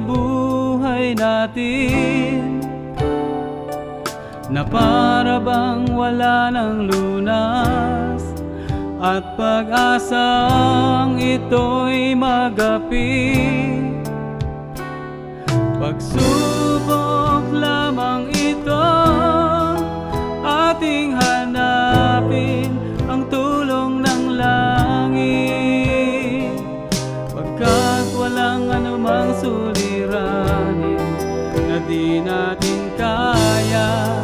buhay natin na para bang wala ng lunas at pag-asang ito'y magapi. Pagsubok lamang ito, ating hanapin ang tulong ng langit, pagkat walang anumang suliranin na di natin kaya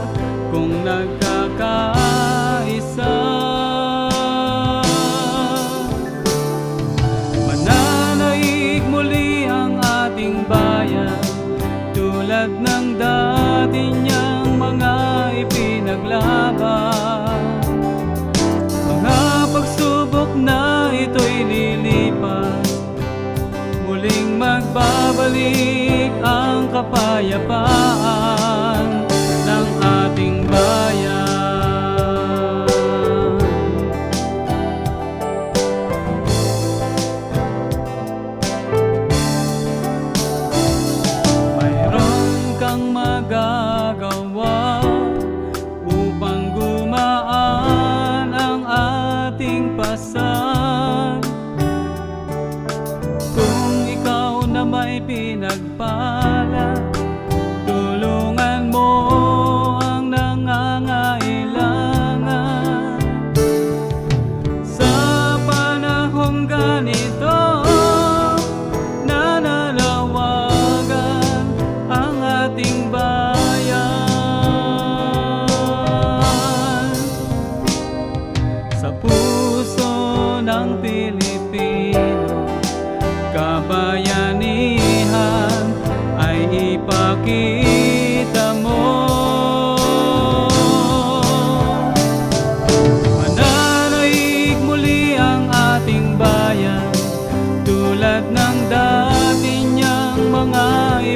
kung nagkakaisa. Mananaig muli ang ating bayan tulad ng dati niyang mga ipinaglaban. Mga pagsubok na ito'y lilipas, muling magbabalik ang kapayapaan ng ating bayan. Mayroon kang magagawa upang gumaan ang ating pasan. Kung ikaw na may pinagpala, tulungan mo ang nangangailangan. Sa panahong ganito, nananawagan ang ating bayan. Sa puso ng Pilipino, kabayanihan ay ipakita mo. Mananaig muli ang ating bayan tulad ng dati niyang mga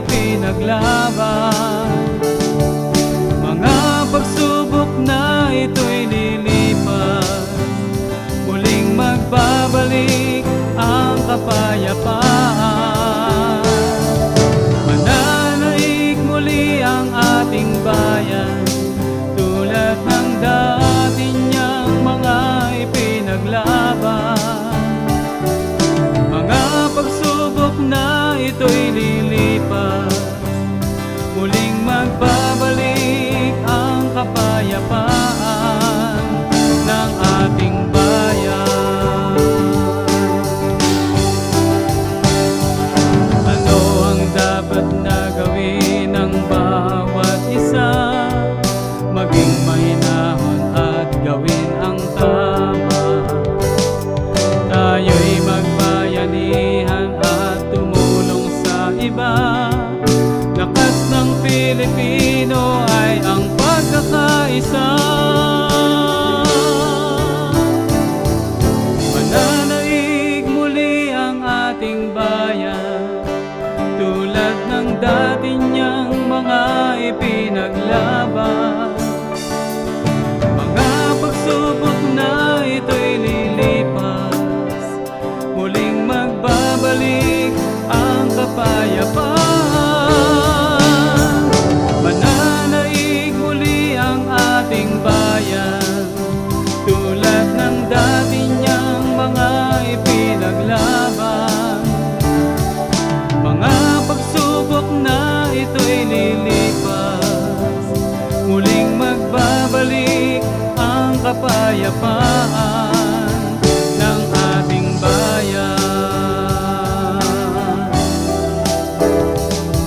ipinaglaban. Mga pagsubok na ito'y lilipas, muling magbabalik ang kapayapaan. Mananaig muli ang ating bayan tulad ng dati niyang mga ipinaglaban. Mga pagsubok na ito'y lilipas, muling magbabalik ang kapayapaan ng ating bayan. Ano ang dapat na gawin ng bawat isa? Maging mahinahon at gawin ang tama. Tayo'y magbayanihan at tumulong sa iba. Lakas ng Pilipino ay ang pagkakaisa. Mananaig muli ang ating bayan tulad ng dati niyang mga ipinaglaban. Mga pagsubok na ito'y lilipas, muling magbabalik ang kapayapaan. Mananaig muli ang ating bayan tulad ng dati niyang mga ipinaglaban. Mga pagsubok na ito'y lilipas, muling magbabalik ang kapayapaan ng ating bayan.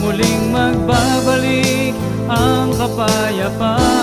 Muling magbabalik ang kapayapaan